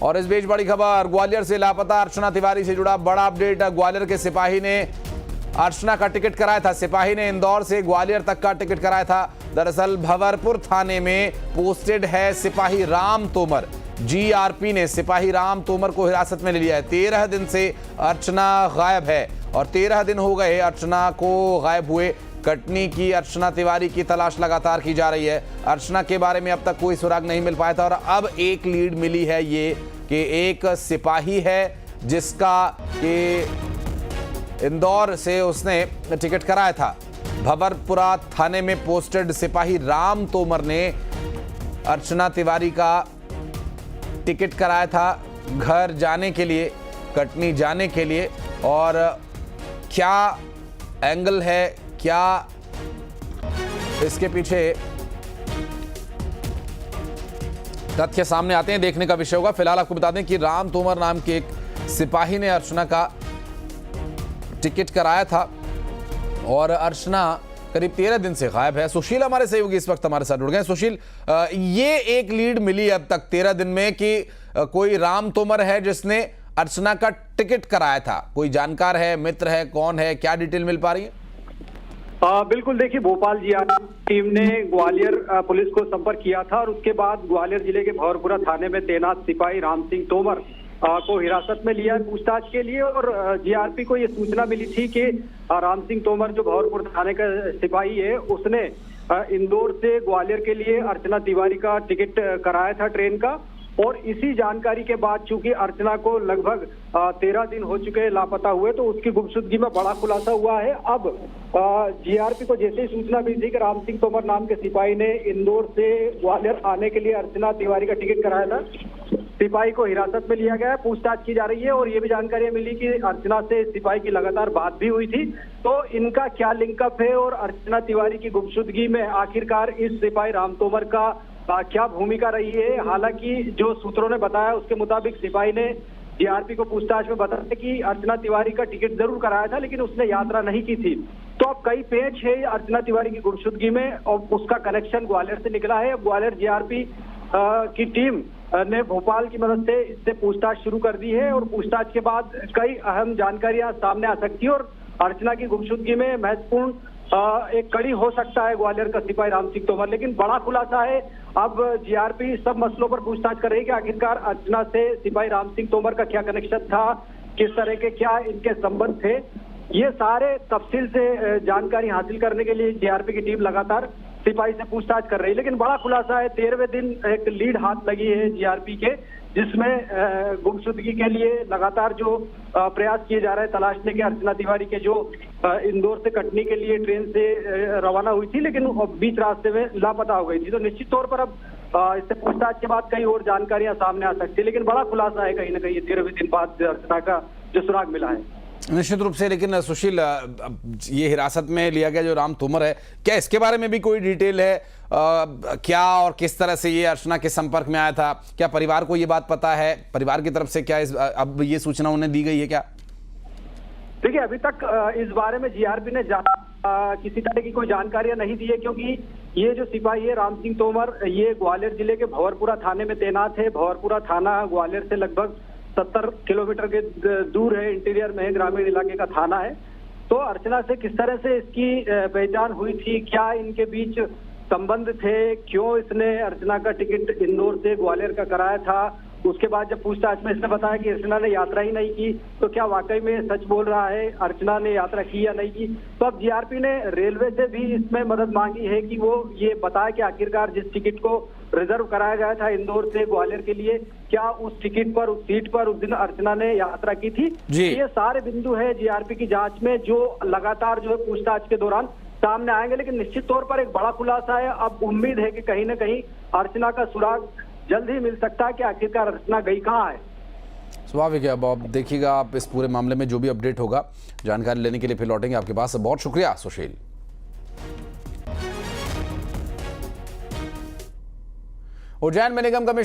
और इस बीच बड़ी खबर, ग्वालियर से लापता अर्चना तिवारी से जुड़ा बड़ा अपडेट। ग्वालियर के सिपाही ने अर्चना का टिकट कराया था। सिपाही ने इंदौर से ग्वालियर तक का टिकट कराया था। दरअसल भंवरपुर थाने में पोस्टेड है सिपाही राम तोमर। जीआरपी ने सिपाही राम तोमर को हिरासत में ले लिया है। 13 दिन से अर्चना गायब है और 13 दिन हो गए अर्चना को गायब हुए। कटनी की अर्चना तिवारी की तलाश लगातार की जा रही है। अर्चना के बारे में अब तक कोई सुराग नहीं मिल पाया था और अब एक लीड मिली है ये कि एक सिपाही है जिसका कि इंदौर से उसने टिकट कराया था। भंवरपुरा थाने में पोस्टेड सिपाही राम तोमर ने अर्चना तिवारी का टिकट कराया था घर जाने के लिए, कटनी जाने के लिए। और क्या एंगल है, क्या इसके पीछे तथ्य सामने आते हैं, देखने का विषय होगा। फिलहाल आपको बता दें कि राम तोमर नाम के एक सिपाही ने अर्चना का टिकट कराया था और अर्चना करीब 13 दिन से गायब है। सुशील हमारे सहयोगी इस वक्त हमारे साथ जुड़ गए। सुशील, ये एक लीड मिली अब तक 13 दिन में कि कोई राम तोमर है जिसने अर्चना का टिकट कराया था। कोई जानकार है, मित्र है, कौन है, क्या डिटेल मिल पा रही है? बिल्कुल, देखिए, भोपाल जीआरपी टीम ने ग्वालियर पुलिस को संपर्क किया था और उसके बाद ग्वालियर जिले के भंवरपुरा थाने में तैनात सिपाही राम सिंह तोमर को हिरासत में लिया पूछताछ के लिए। और जीआरपी को ये सूचना मिली थी कि राम सिंह तोमर जो भंवरपुर थाने का सिपाही है, उसने इंदौर से ग्वालियर के लिए अर्चना तिवारी का टिकट कराया था ट्रेन का। और इसी जानकारी के बाद चूंकि अर्चना को लगभग 13 दिन हो चुके हैं लापता हुए, तो उसकी गुमशुदगी में बड़ा खुलासा हुआ है। अब जीआरपी को जैसे ही सूचना मिली थी कि राम सिंह तोमर नाम के सिपाही ने इंदौर से ग्वालियर आने के लिए अर्चना तिवारी का टिकट कराया था, सिपाही को हिरासत में लिया गया है, पूछताछ की जा रही है। और ये भी जानकारी मिली कि अर्चना से सिपाही की लगातार बात भी हुई थी। तो इनका क्या लिंकअप है और अर्चना तिवारी की गुमशुदगी में आखिरकार इस सिपाही राम तोमर का क्या भूमिका रही है। हालांकि जो सूत्रों ने बताया उसके मुताबिक सिपाही ने जीआरपी को पूछताछ में बताया कि अर्चना तिवारी का टिकट जरूर कराया था लेकिन उसने यात्रा नहीं की थी। तो अब कई पेच है अर्चना तिवारी की गुमशुदगी में और उसका कनेक्शन ग्वालियर से निकला है। ग्वालियर जीआरपी की टीम ने भोपाल की मदद से इससे पूछताछ शुरू कर दी है और पूछताछ के बाद कई अहम जानकारियां सामने आ सकती है और अर्चना की गुमशुदगी में महत्वपूर्ण एक कड़ी हो सकता है ग्वालियर का सिपाही राम सिंह तोमर। लेकिन बड़ा खुलासा है, अब जीआरपी सब मसलों पर पूछताछ कर रही है कि आखिरकार अर्चना से सिपाही राम सिंह तोमर का क्या कनेक्शन था, किस तरह के क्या इनके संबंध थे। ये सारे तफसील से जानकारी हासिल करने के लिए जीआरपी की टीम लगातार सिपाही से पूछताछ कर रही है। लेकिन बड़ा खुलासा है, 13वें दिन एक लीड हाथ लगी है जीआरपी के, जिसमें गुमशुदगी के लिए लगातार जो प्रयास किए जा रहे हैं तलाशने के। अर्चना तिवारी के जो इंदौर से कटनी के लिए ट्रेन से रवाना हुई थी लेकिन बीच रास्ते में लापता हो गई थी। तो निश्चित तौर पर अब इससे पूछताछ के बाद कई और जानकारियां सामने आ सकती है। लेकिन बड़ा खुलासा है कहीं ना कहीं 13वें दिन बाद अर्चना का जो सुराग मिला है। निश्चित रूप से। लेकिन सुशील, ये हिरासत में लिया गया जो राम तोमर है, क्या इसके बारे में भी कोई डिटेल है? क्या और किस तरह से ये अर्चना के संपर्क में आया था? क्या परिवार को ये बात पता है? परिवार की तरफ से क्या अब ये सूचना उन्हें दी गई है क्या? देखिए, अभी तक इस बारे में जीआरपी ने किसी तरह की कोई जानकारियां नहीं दी है, क्योंकि ये जो सिपाही है राम सिंह तोमर, ये ग्वालियर जिले के भंवरपुरा थाने में तैनात है। भंवरपुरा थाना ग्वालियर से लगभग 70 किलोमीटर के दूर है, इंटीरियर में है, ग्रामीण इलाके का थाना है। तो अर्चना से किस तरह से इसकी पहचान हुई थी, क्या इनके बीच संबंध थे, क्यों इसने अर्चना का टिकट इंदौर से ग्वालियर का कराया था, उसके बाद जब पूछताछ में इसने बताया कि अर्चना ने यात्रा ही नहीं की, तो क्या वाकई में सच बोल रहा है, अर्चना ने यात्रा की या नहीं की। तो अब जीआरपी ने रेलवे से भी इसमें मदद मांगी है कि वो ये बताए कि आखिरकार जिस टिकट को रिजर्व कराया गया था इंदौर से ग्वालियर के लिए, क्या उस टिकट पर, उस सीट पर उस दिन अर्चना ने यात्रा की थी। ये सारे बिंदु है जीआरपी की जांच में जो लगातार जो है पूछताछ के दौरान सामने आएंगे। लेकिन निश्चित तौर पर एक बड़ा खुलासा है, अब उम्मीद है कि कहीं ना कहीं अर्चना का सुराग जल्द ही मिल सकता है कि आखिरकार अर्चना गई कहाँ है। स्वाभाविक है। अब आप देखिएगा, आप इस पूरे मामले में जो भी अपडेट होगा जानकारी लेने के लिए फिर लौटेंगे आपके पास। बहुत शुक्रिया सुशील। उज्जैन में निगम कमिश्नर